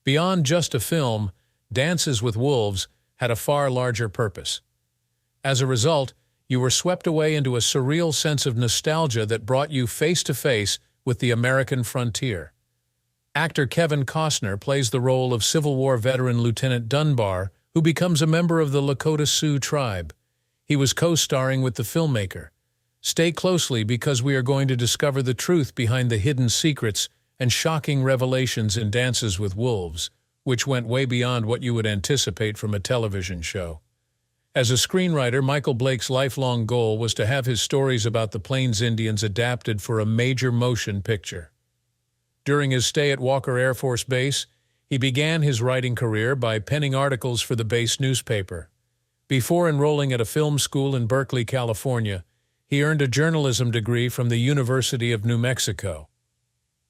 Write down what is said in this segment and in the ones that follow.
Beyond just a film, Dances with Wolves had a far larger purpose. As a result, you were swept away into a surreal sense of nostalgia that brought you face to face with the American frontier. Actor Kevin Costner plays the role of Civil War veteran Lieutenant Dunbar, who becomes a member of the Lakota Sioux tribe. He was co-starring with the filmmaker. Stay closely because we are going to discover the truth behind the hidden secrets and shocking revelations in Dances with Wolves, which went way beyond what you would anticipate from a television show. As a screenwriter, Michael Blake's lifelong goal was to have his stories about the Plains Indians adapted for a major motion picture. During his stay at Walker Air Force Base, he began his writing career by penning articles for the base newspaper. Before enrolling at a film school in Berkeley, California, he earned a journalism degree from the University of New Mexico.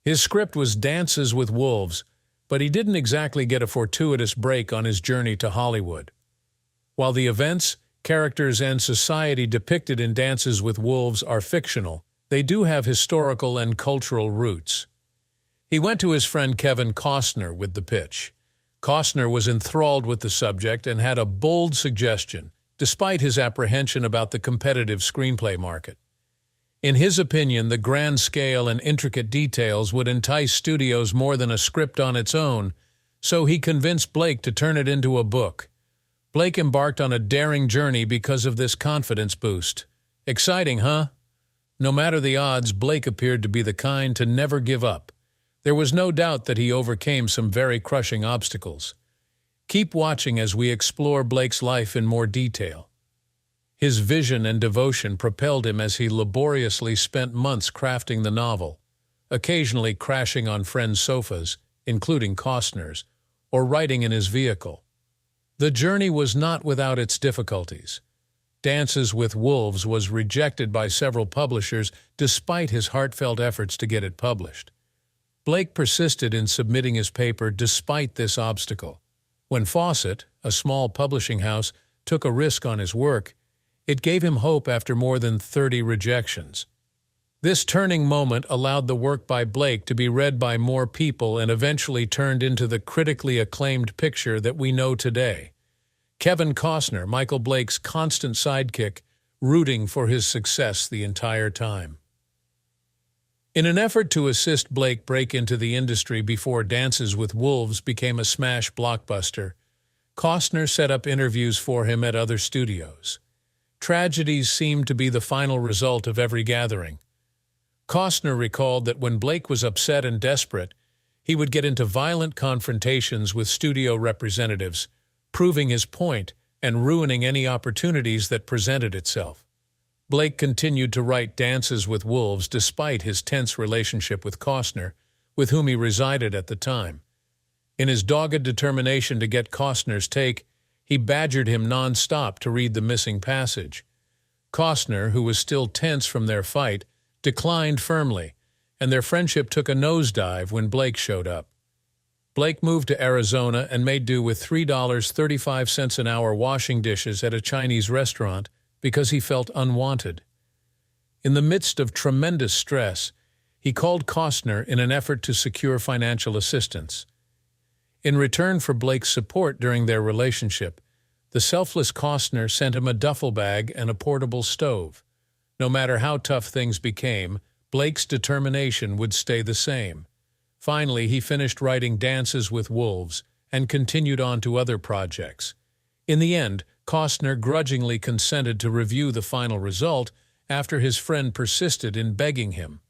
His script was Dances with Wolves, but he didn't exactly get a fortuitous break on his journey to Hollywood. While the events, characters, and society depicted in Dances with Wolves are fictional, they do have historical and cultural roots. He went to his friend Kevin Costner with the pitch. Costner was enthralled with the subject and had a bold suggestion, despite his apprehension about the competitive screenplay market. In his opinion, the grand scale and intricate details would entice studios more than a script on its own, so he convinced Blake to turn it into a book. Blake embarked on a daring journey because of this confidence boost. Exciting, huh? No matter the odds, Blake appeared to be the kind to never give up. There was no doubt that he overcame some very crushing obstacles. Keep watching as we explore Blake's life in more detail. His vision and devotion propelled him as he laboriously spent months crafting the novel, occasionally crashing on friends' sofas, including Costner's, or writing in his vehicle. The journey was not without its difficulties. Dances with Wolves was rejected by several publishers despite his heartfelt efforts to get it published. Blake persisted in submitting his paper despite this obstacle. When Fawcett, a small publishing house, took a risk on his work, it gave him hope after more than 30 rejections. This turning moment allowed the work by Blake to be read by more people and eventually turned into the critically acclaimed picture that we know today. Kevin Costner, Michael Blake's constant sidekick, rooting for his success the entire time. In an effort to assist Blake break into the industry before Dances with Wolves became a smash blockbuster, Costner set up interviews for him at other studios. Tragedies seemed to be the final result of every gathering. Costner recalled that when Blake was upset and desperate, he would get into violent confrontations with studio representatives, proving his point and ruining any opportunities that presented itself. Blake continued to write Dances with Wolves despite his tense relationship with Costner, with whom he resided at the time. In his dogged determination to get Costner's take, he badgered him non-stop to read the missing passage. Costner, who was still tense from their fight, declined firmly, and their friendship took a nosedive when Blake showed up. Blake moved to Arizona and made do with $3.35 an hour washing dishes at a Chinese restaurant because he felt unwanted. In the midst of tremendous stress, he called Costner in an effort to secure financial assistance. In return for Blake's support during their relationship, the selfless Costner sent him a duffel bag and a portable stove. No matter how tough things became, Blake's determination would stay the same. Finally, he finished writing Dances with Wolves and continued on to other projects. In the end, Costner grudgingly consented to review the final result after his friend persisted in begging him.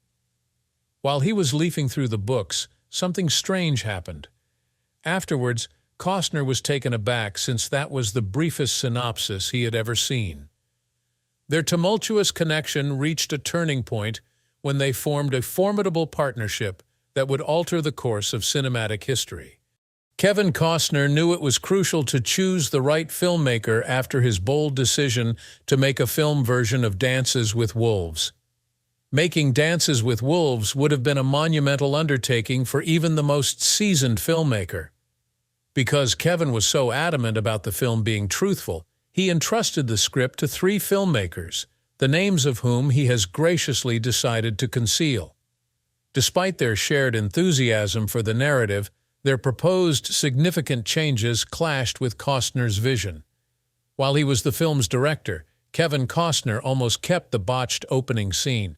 While he was leafing through the books, something strange happened. Afterwards, Costner was taken aback since that was the briefest synopsis he had ever seen. Their tumultuous connection reached a turning point when they formed a formidable partnership that would alter the course of cinematic history. Kevin Costner knew it was crucial to choose the right filmmaker after his bold decision to make a film version of Dances with Wolves. Making Dances with Wolves would have been a monumental undertaking for even the most seasoned filmmaker. Because Kevin was so adamant about the film being truthful, he entrusted the script to 3 filmmakers, the names of whom he has graciously decided to conceal. Despite their shared enthusiasm for the narrative, Their proposed significant changes clashed with Costner's vision. While he was the film's director, Kevin Costner almost kept the botched opening scene.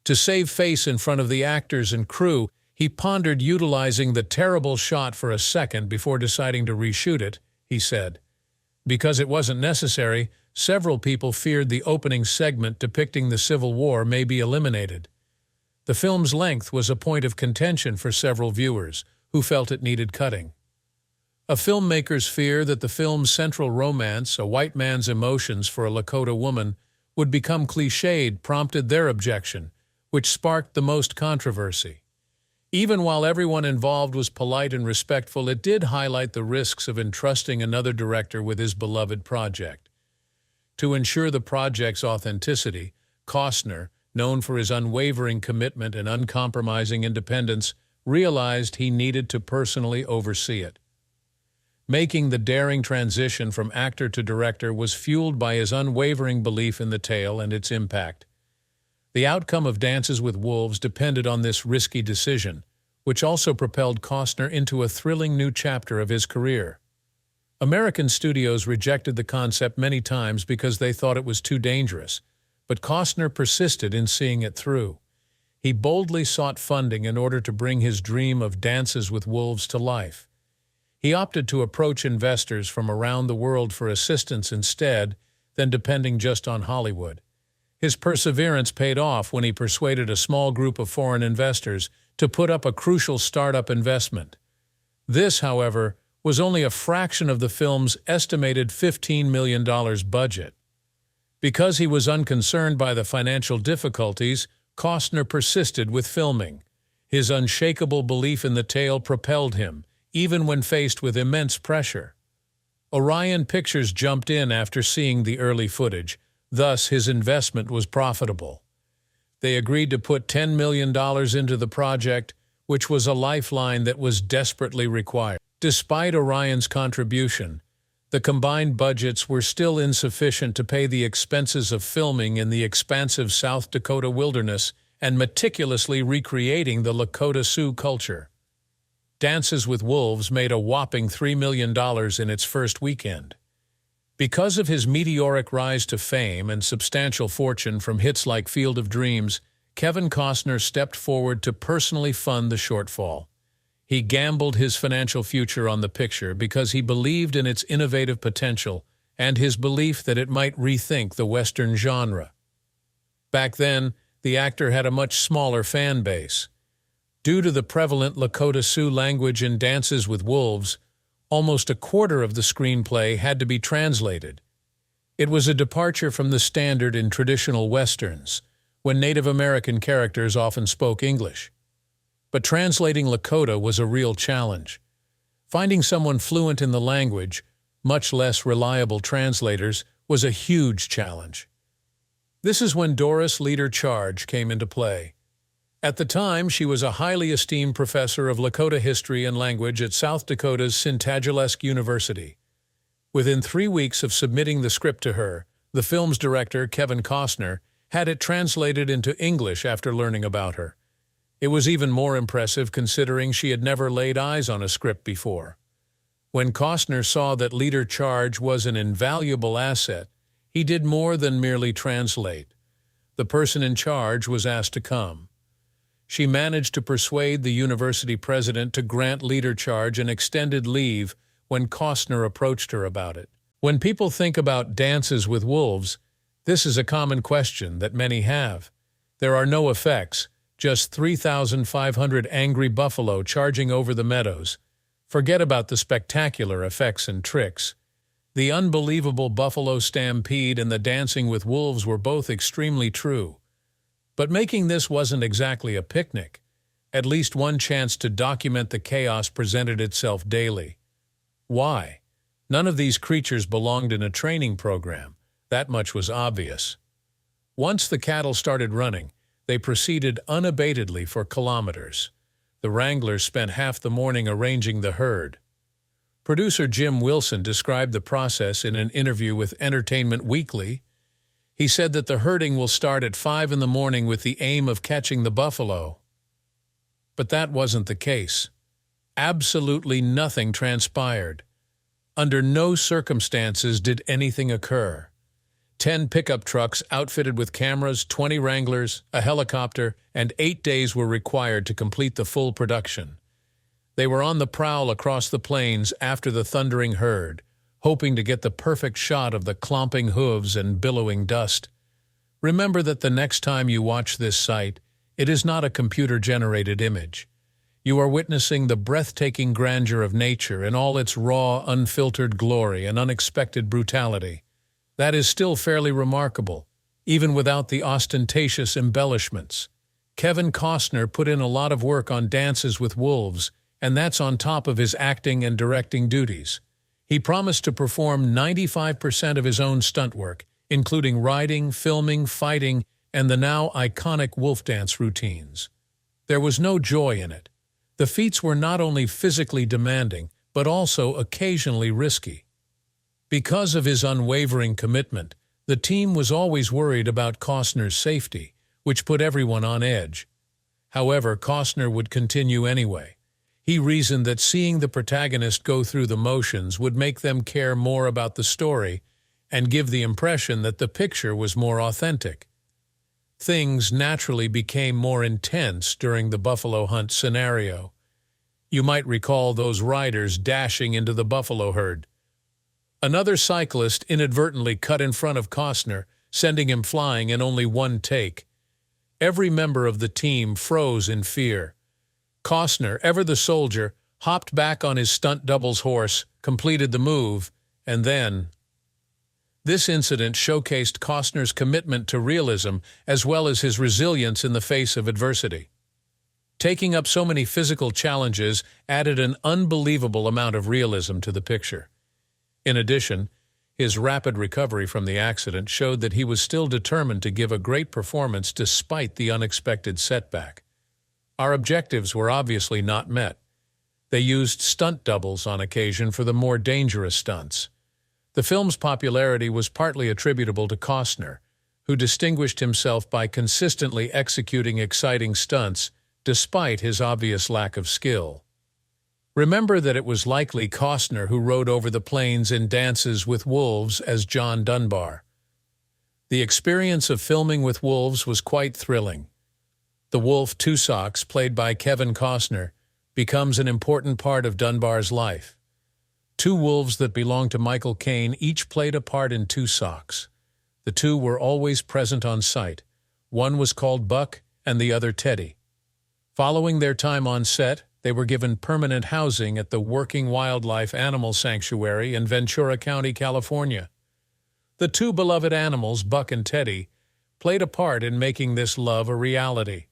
To save face in front of the actors and crew, he pondered utilizing the terrible shot for a second before deciding to reshoot it, he said. Because it wasn't necessary, several people feared the opening segment depicting the Civil War may be eliminated. The film's length was a point of contention for several viewers, who felt it needed cutting. A filmmaker's fear that the film's central romance, a white man's emotions for a Lakota woman, would become cliched prompted their objection, which sparked the most controversy. Even while everyone involved was polite and respectful, it did highlight the risks of entrusting another director with his beloved project. To ensure the project's authenticity, Costner, known for his unwavering commitment and uncompromising independence, realized he needed to personally oversee it. Making the daring transition from actor to director was fueled by his unwavering belief in the tale and its impact. The outcome of Dances with Wolves depended on this risky decision, which also propelled Costner into a thrilling new chapter of his career. American studios rejected the concept many times because they thought it was too dangerous, but Costner persisted in seeing it through. He boldly sought funding in order to bring his dream of Dances with Wolves to life. He opted to approach investors from around the world for assistance instead than depending just on Hollywood. His perseverance paid off when he persuaded a small group of foreign investors to put up a crucial startup investment. This, however, was only a fraction of the film's estimated $15 million budget. Because he was unconcerned by the financial difficulties, Costner persisted with filming. His unshakable belief in the tale propelled him, even when faced with immense pressure. Orion Pictures jumped in after seeing the early footage. Thus, his investment was profitable. They agreed to put $10 million into the project, which was a lifeline that was desperately required. Despite Orion's contribution, the combined budgets were still insufficient to pay the expenses of filming in the expansive South Dakota wilderness and meticulously recreating the Lakota Sioux culture. Dances with Wolves made a whopping $3 million in its first weekend. Because of his meteoric rise to fame and substantial fortune from hits like Field of Dreams, Kevin Costner stepped forward to personally fund the shortfall. He gambled his financial future on the picture because he believed in its innovative potential and his belief that it might rethink the Western genre. Back then, the actor had a much smaller fan base. Due to the prevalent Lakota Sioux language in Dances with Wolves, almost a quarter of the screenplay had to be translated. It was a departure from the standard in traditional Westerns, when Native American characters often spoke English. But translating Lakota was a real challenge. Finding someone fluent in the language, much less reliable translators, was a huge challenge. This is when Doris Leader Charge came into play. At the time, she was a highly esteemed professor of Lakota history and language at South Dakota's Sintagilesque University. Within 3 weeks of submitting the script to her, the film's director, Kevin Costner, had it translated into English after learning about her. It was even more impressive considering she had never laid eyes on a script before. When Costner saw that Leader Charge was an invaluable asset, he did more than merely translate. The person in charge was asked to come. She managed to persuade the university president to grant Leader Charge an extended leave when Costner approached her about it. When people think about Dances with Wolves, this is a common question that many have. There are no effects, just 3,500 angry buffalo charging over the meadows. Forget about the spectacular effects and tricks. The unbelievable buffalo stampede and the Dancing with Wolves were both extremely true. But making this wasn't exactly a picnic. At least one chance to document the chaos presented itself daily. Why? None of these creatures belonged in a training program. That much was obvious. Once the cattle started running, they proceeded unabatedly for kilometers. The wranglers spent half the morning arranging the herd. Producer Jim Wilson described the process in an interview with Entertainment Weekly. He said that the herding will start at 5 in the morning with the aim of catching the buffalo. But that wasn't the case. Absolutely nothing transpired. Under no circumstances did anything occur. 10 pickup trucks outfitted with cameras, 20 Wranglers, a helicopter, and 8 days were required to complete the full production. They were on the prowl across the plains after the thundering herd, hoping to get the perfect shot of the clomping hooves and billowing dust. Remember that the next time you watch this sight, it is not a computer-generated image. You are witnessing the breathtaking grandeur of nature in all its raw, unfiltered glory and unexpected brutality. That is still fairly remarkable, even without the ostentatious embellishments. Kevin Costner put in a lot of work on Dances with Wolves, and that's on top of his acting and directing duties. He promised to perform 95% of his own stunt work, including riding, filming, fighting, and the now iconic wolf dance routines. There was no joy in it. The feats were not only physically demanding, but also occasionally risky. Because of his unwavering commitment, the team was always worried about Costner's safety, which put everyone on edge. However, Costner would continue anyway. He reasoned that seeing the protagonist go through the motions would make them care more about the story and give the impression that the picture was more authentic. Things naturally became more intense during the buffalo hunt scenario. You might recall those riders dashing into the buffalo herd. Another cyclist inadvertently cut in front of Costner, sending him flying in only one take. Every member of the team froze in fear. Costner, ever the soldier, hopped back on his stunt double's horse, completed the move, and then... This incident showcased Costner's commitment to realism as well as his resilience in the face of adversity. Taking up so many physical challenges added an unbelievable amount of realism to the picture. In addition, his rapid recovery from the accident showed that he was still determined to give a great performance despite the unexpected setback. Our objectives were obviously not met. They used stunt doubles on occasion for the more dangerous stunts. The film's popularity was partly attributable to Costner, who distinguished himself by consistently executing exciting stunts despite his obvious lack of skill. Remember that it was likely Costner who rode over the plains in Dances with Wolves as John Dunbar. The experience of filming with wolves was quite thrilling. The wolf Two Socks, played by Kevin Costner, becomes an important part of Dunbar's life. Two wolves that belonged to Michael Caine each played a part in Two Socks. The two were always present on site. One was called Buck and the other Teddy. Following their time on set, they were given permanent housing at the Working Wildlife Animal Sanctuary in Ventura County, California. The two beloved animals, Buck and Teddy, played a part in making this love a reality.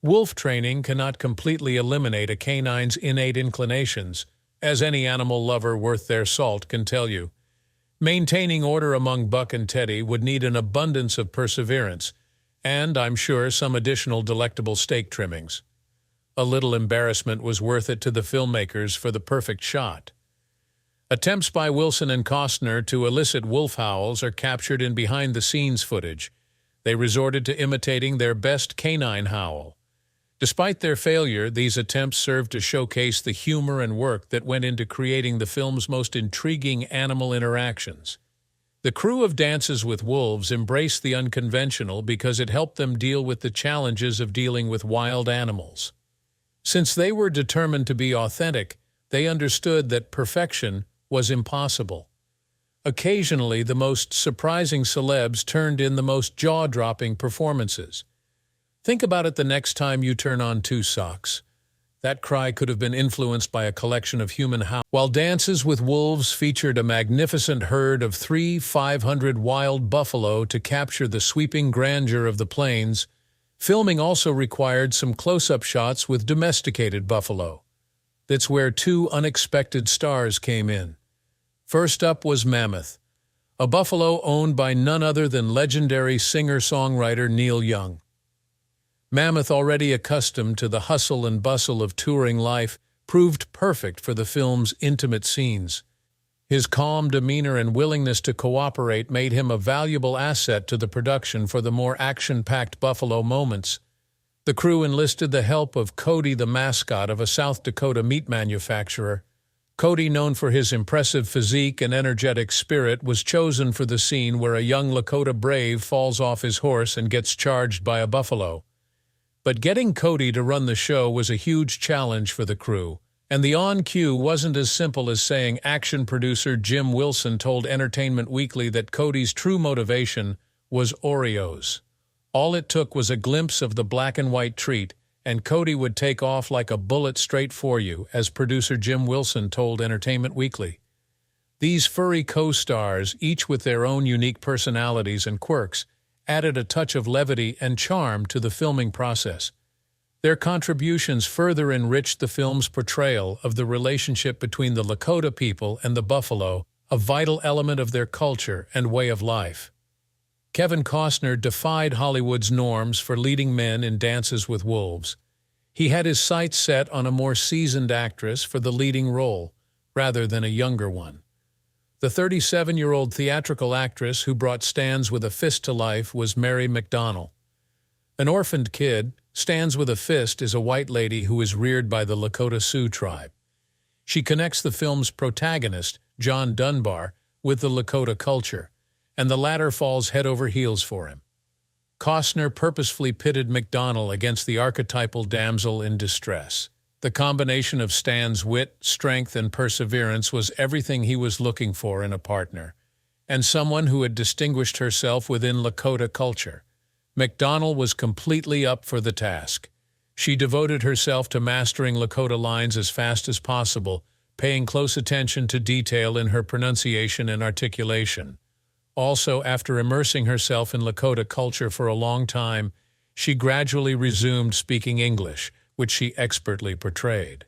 Wolf training cannot completely eliminate a canine's innate inclinations, as any animal lover worth their salt can tell you. Maintaining order among Buck and Teddy would need an abundance of perseverance, and, I'm sure, some additional delectable steak trimmings. A little embarrassment was worth it to the filmmakers for the perfect shot. Attempts by Wilson and Costner to elicit wolf howls are captured in behind-the-scenes footage. They resorted to imitating their best canine howl. Despite their failure, these attempts served to showcase the humor and work that went into creating the film's most intriguing animal interactions. The crew of Dances with Wolves embraced the unconventional because it helped them deal with the challenges of dealing with wild animals. Since they were determined to be authentic, they understood that perfection was impossible. Occasionally, the most surprising celebs turned in the most jaw-dropping performances. Think about it the next time you turn on Two Socks. That cry could have been influenced by a collection of human howls. While Dances with Wolves featured a magnificent herd of 500 wild buffalo to capture the sweeping grandeur of the plains, filming also required some close-up shots with domesticated buffalo. That's where two unexpected stars came in. First up was Mammoth, a buffalo owned by none other than legendary singer-songwriter Neil Young. Mammoth, already accustomed to the hustle and bustle of touring life, proved perfect for the film's intimate scenes. His calm demeanor and willingness to cooperate made him a valuable asset to the production for the more action-packed buffalo moments. The crew enlisted the help of Cody, the mascot of a South Dakota meat manufacturer. Cody, known for his impressive physique and energetic spirit, was chosen for the scene where a young Lakota brave falls off his horse and gets charged by a buffalo. But getting Cody to run the show was a huge challenge for the crew, and the on-cue wasn't as simple as saying. Action producer Jim Wilson told Entertainment Weekly that Cody's true motivation was Oreos. All it took was a glimpse of the black-and-white treat, and Cody would take off like a bullet straight for you, as producer Jim Wilson told Entertainment Weekly. These furry co-stars, each with their own unique personalities and quirks, added a touch of levity and charm to the filming process. Their contributions further enriched the film's portrayal of the relationship between the Lakota people and the buffalo, a vital element of their culture and way of life. Kevin Costner defied Hollywood's norms for leading men in Dances with Wolves. He had his sights set on a more seasoned actress for the leading role, rather than a younger one. The 37-year-old theatrical actress who brought Stands with a Fist to life was Mary McDonnell. An orphaned kid, Stands with a Fist is a white lady who is reared by the Lakota Sioux tribe. She connects the film's protagonist, John Dunbar, with the Lakota culture, and the latter falls head over heels for him. Costner purposefully pitted McDonnell against the archetypal damsel in distress. The combination of Stan's wit, strength, and perseverance was everything he was looking for in a partner, and someone who had distinguished herself within Lakota culture. McDonnell was completely up for the task. She devoted herself to mastering Lakota lines as fast as possible, paying close attention to detail in her pronunciation and articulation. Also, after immersing herself in Lakota culture for a long time, she gradually resumed speaking English, which she expertly portrayed.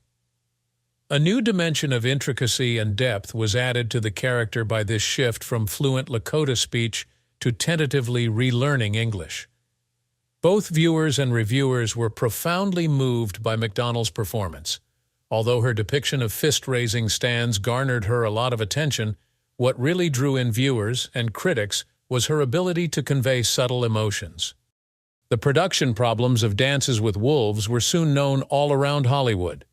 A new dimension of intricacy and depth was added to the character by this shift from fluent Lakota speech to tentatively relearning English. Both viewers and reviewers were profoundly moved by McDonnell's performance. Although her depiction of fist-raising Stands garnered her a lot of attention, what really drew in viewers and critics was her ability to convey subtle emotions. The production problems of Dances with Wolves were soon known all around Hollywood.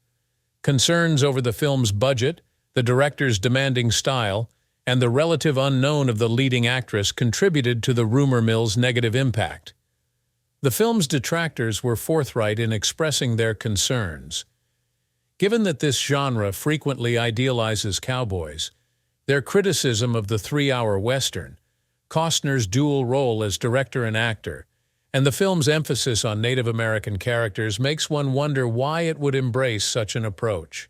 Concerns over the film's budget, the director's demanding style, and the relative unknown of the leading actress contributed to the rumor mill's negative impact. The film's detractors were forthright in expressing their concerns. Given that this genre frequently idealizes cowboys, their criticism of the 3-hour Western, Costner's dual role as director and actor, and the film's emphasis on Native American characters makes one wonder why it would embrace such an approach.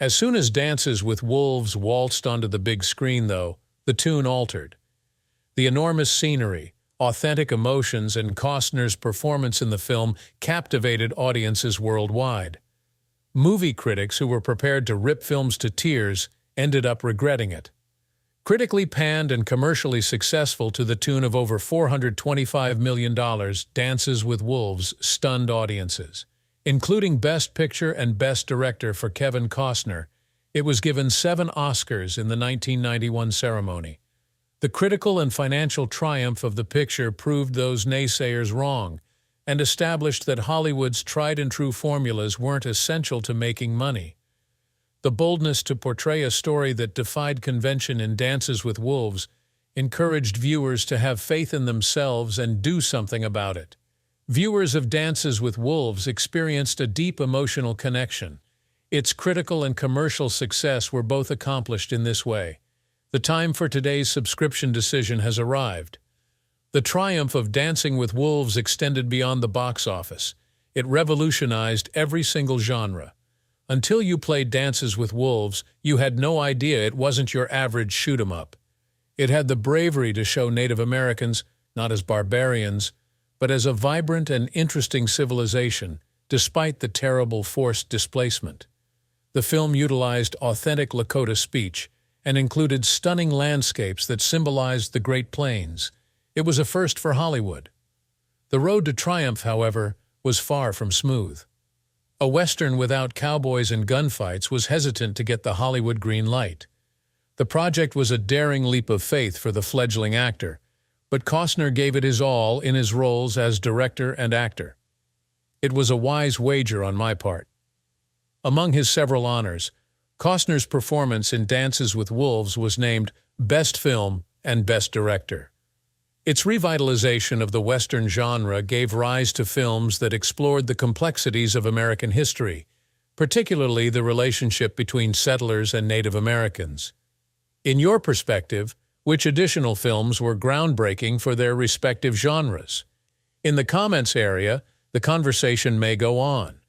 As soon as Dances with Wolves waltzed onto the big screen, though, the tune altered. The enormous scenery, authentic emotions, and Costner's performance in the film captivated audiences worldwide. Movie critics who were prepared to rip films to tears ended up regretting it. Critically panned and commercially successful to the tune of over $425 million, Dances with Wolves stunned audiences. Including Best Picture and Best Director for Kevin Costner, it was given 7 Oscars in the 1991 ceremony. The critical and financial triumph of the picture proved those naysayers wrong and established that Hollywood's tried-and-true formulas weren't essential to making money. The boldness to portray a story that defied convention in Dances with Wolves encouraged viewers to have faith in themselves and do something about it. Viewers of Dances with Wolves experienced a deep emotional connection. Its critical and commercial success were both accomplished in this way. The time for today's subscription decision has arrived. The triumph of Dancing with Wolves extended beyond the box office. It revolutionized every single genre. Until you played Dances with Wolves, you had no idea it wasn't your average shoot-'em-up. It had the bravery to show Native Americans, not as barbarians, but as a vibrant and interesting civilization, despite the terrible forced displacement. The film utilized authentic Lakota speech and included stunning landscapes that symbolized the Great Plains. It was a first for Hollywood. The road to triumph, however, was far from smooth. A Western without cowboys and gunfights was hesitant to get the Hollywood green light. The project was a daring leap of faith for the fledgling actor, but Costner gave it his all in his roles as director and actor. It was a wise wager on my part. Among his several honors, Costner's performance in Dances with Wolves was named Best Film and Best Director. Its revitalization of the Western genre gave rise to films that explored the complexities of American history, particularly the relationship between settlers and Native Americans. In your perspective, which additional films were groundbreaking for their respective genres? In the comments area, the conversation may go on.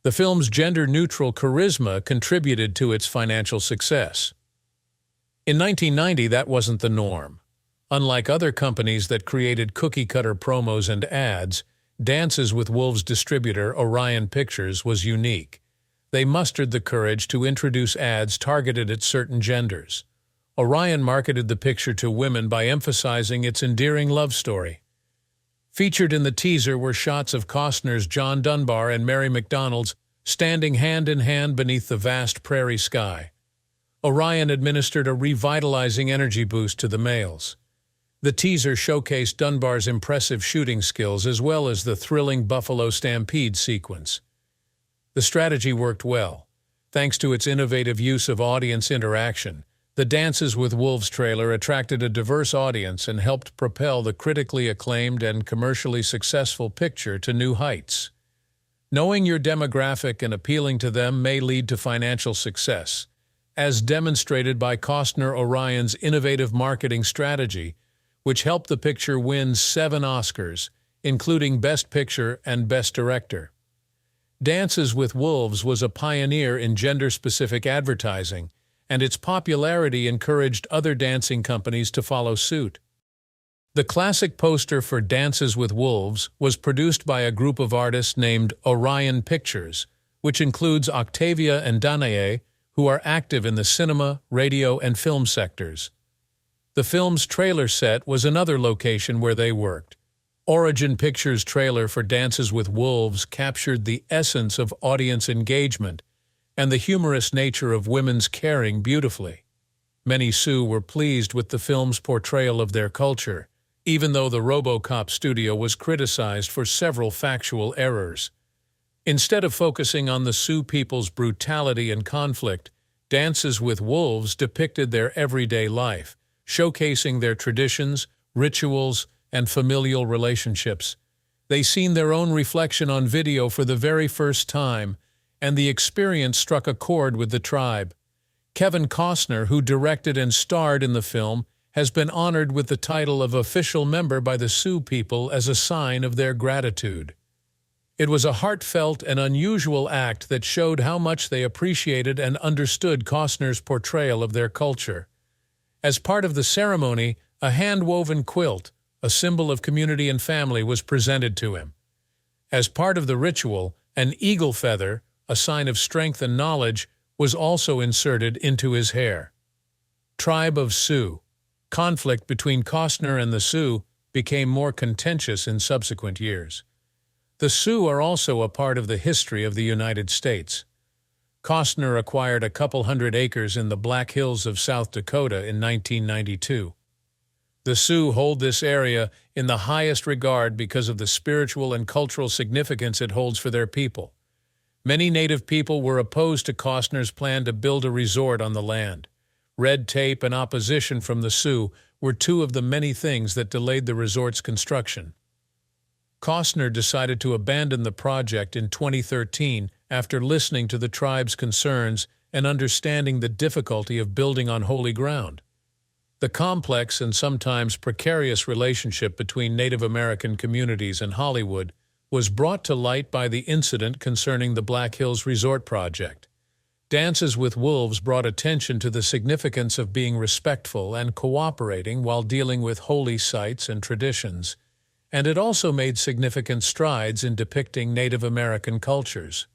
The film's gender-neutral charisma contributed to its financial success. In 1990, that wasn't the norm. Unlike other companies that created cookie-cutter promos and ads, Dances with Wolves distributor Orion Pictures was unique. They mustered the courage to introduce ads targeted at certain genders. Orion marketed the picture to women by emphasizing its endearing love story. Featured in the teaser were shots of Costner's John Dunbar and Mary McDonald's standing hand-in-hand beneath the vast prairie sky. Orion administered a revitalizing energy boost to the males. The teaser showcased Dunbar's impressive shooting skills as well as the thrilling Buffalo Stampede sequence. The strategy worked well. Thanks to its innovative use of audience interaction, the Dances with Wolves trailer attracted a diverse audience and helped propel the critically acclaimed and commercially successful picture to new heights. Knowing your demographic and appealing to them may lead to financial success, as demonstrated by Costner Orion's innovative marketing strategy, which helped the picture win 7 Oscars, including Best Picture and Best Director. Dances with Wolves was a pioneer in gender-specific advertising, and its popularity encouraged other dancing companies to follow suit. The classic poster for Dances with Wolves was produced by a group of artists named Orion Pictures, which includes Octavia and Danae, who are active in the cinema, radio, and film sectors. The film's trailer set was another location where they worked. Origin Pictures' trailer for Dances with Wolves captured the essence of audience engagement and the humorous nature of women's caring beautifully. Many Sioux were pleased with the film's portrayal of their culture, even though the RoboCop studio was criticized for several factual errors. Instead of focusing on the Sioux people's brutality and conflict, Dances with Wolves depicted their everyday life, showcasing their traditions, rituals, and familial relationships. They seen their own reflection on video for the very first time, and the experience struck a chord with the tribe. Kevin Costner, who directed and starred in the film, has been honored with the title of official member by the Sioux people as a sign of their gratitude. It was a heartfelt and unusual act that showed how much they appreciated and understood Costner's portrayal of their culture. As part of the ceremony, a hand-woven quilt, a symbol of community and family, was presented to him. As part of the ritual, an eagle feather, a sign of strength and knowledge, was also inserted into his hair. Tribe of Sioux. Conflict between Costner and the Sioux became more contentious in subsequent years. The Sioux are also a part of the history of the United States. Costner acquired a couple hundred acres in the Black Hills of South Dakota in 1992. The Sioux hold this area in the highest regard because of the spiritual and cultural significance it holds for their people. Many Native people were opposed to Costner's plan to build a resort on the land. Red tape and opposition from the Sioux were two of the many things that delayed the resort's construction. Costner decided to abandon the project in 2013 after listening to the tribe's concerns and understanding the difficulty of building on holy ground. The complex and sometimes precarious relationship between Native American communities and Hollywood was brought to light by the incident concerning the Black Hills Resort project. Dances with Wolves brought attention to the significance of being respectful and cooperating while dealing with holy sites and traditions, and it also made significant strides in depicting Native American cultures.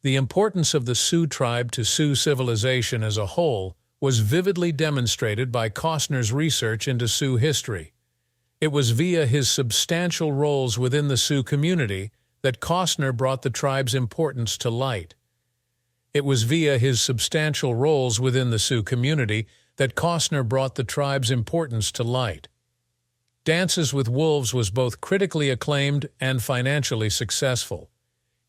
The importance of the Sioux tribe to Sioux civilization as a whole was vividly demonstrated by Costner's research into Sioux history. It was via his substantial roles within the Sioux community that Costner brought the tribe's importance to light. It was via his substantial roles within the Sioux community that Costner brought the tribe's importance to light. Dances with Wolves was both critically acclaimed and financially successful.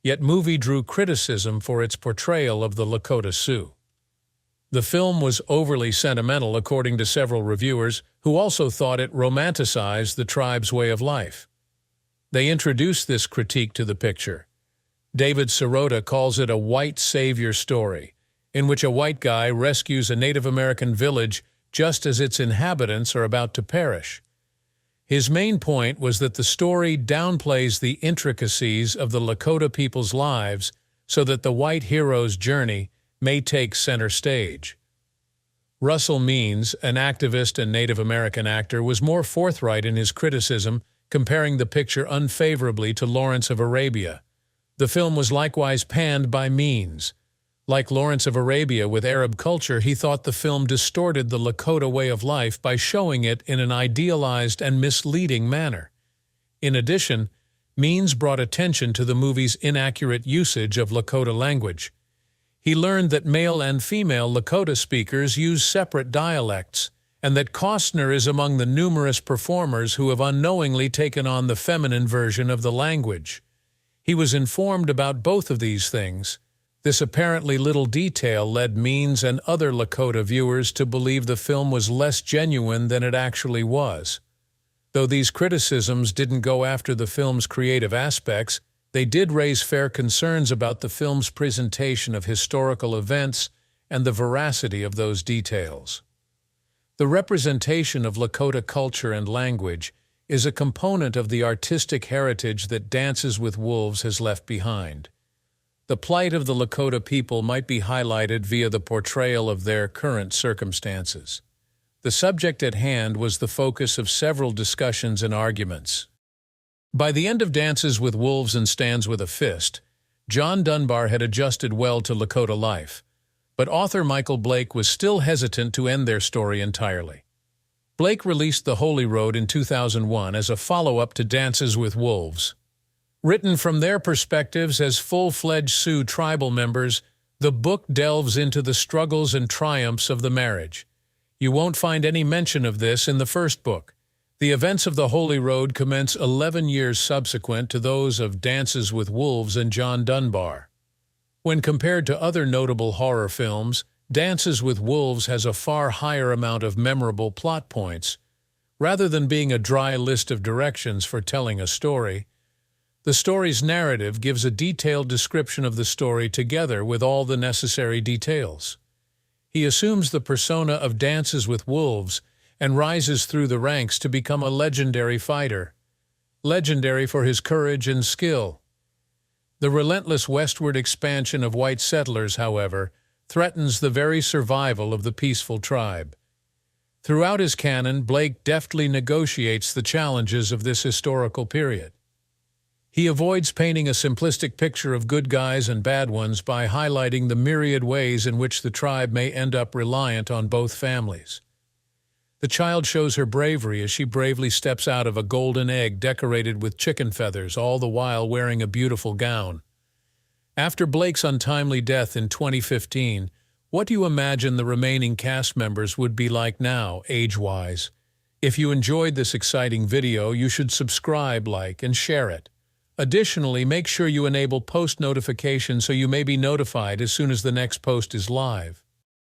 yet movie drew criticism for its portrayal of the Lakota Sioux. The film was overly sentimental, according to several reviewers, who also thought it romanticized the tribe's way of life. They introduced this critique to the picture. David Sirota calls it a white savior story, in which a white guy rescues a Native American village just as its inhabitants are about to perish. His main point was that the story downplays the intricacies of the Lakota people's lives so that the white hero's journey may take center stage. Russell Means, an activist and Native American actor, was more forthright in his criticism, comparing the picture unfavorably to Lawrence of Arabia. The film was likewise panned by Means. Like Lawrence of Arabia with Arab culture, he thought the film distorted the Lakota way of life by showing it in an idealized and misleading manner. In addition, Means brought attention to the movie's inaccurate usage of Lakota language. He learned that male and female Lakota speakers use separate dialects, and that Costner is among the numerous performers who have unknowingly taken on the feminine version of the language. He was informed about both of these things. This apparently little detail led Means and other Lakota viewers to believe the film was less genuine than it actually was. Though these criticisms didn't go after the film's creative aspects, they did raise fair concerns about the film's presentation of historical events and the veracity of those details. The representation of Lakota culture and language is a component of the artistic heritage that Dances with Wolves has left behind. The plight of the Lakota people might be highlighted via the portrayal of their current circumstances. The subject at hand was the focus of several discussions and arguments. By the end of Dances with Wolves and Stands with a Fist, John Dunbar had adjusted well to Lakota life, but author Michael Blake was still hesitant to end their story entirely. Blake released The Holy Road in 2001 as a follow-up to Dances with Wolves. Written from their perspectives as full-fledged Sioux tribal members, the book delves into the struggles and triumphs of the marriage. You won't find any mention of this in the first book. The events of The Holy Road commence 11 years subsequent to those of Dances with Wolves and John Dunbar. When compared to other notable horror films, Dances with Wolves has a far higher amount of memorable plot points. Rather than being a dry list of directions for telling a story, the story's narrative gives a detailed description of the story together with all the necessary details. He assumes the persona of Dances with Wolves and rises through the ranks to become a legendary fighter, legendary for his courage and skill. The relentless westward expansion of white settlers, however, threatens the very survival of the peaceful tribe. Throughout his canon, Blake deftly negotiates the challenges of this historical period. He avoids painting a simplistic picture of good guys and bad ones by highlighting the myriad ways in which the tribe may end up reliant on both families. The child shows her bravery as she bravely steps out of a golden egg decorated with chicken feathers, all the while wearing a beautiful gown. After Blake's untimely death in 2015, what do you imagine the remaining cast members would be like now, age-wise? If you enjoyed this exciting video, you should subscribe, like, and share it. Additionally, make sure you enable post notifications so you may be notified as soon as the next post is live.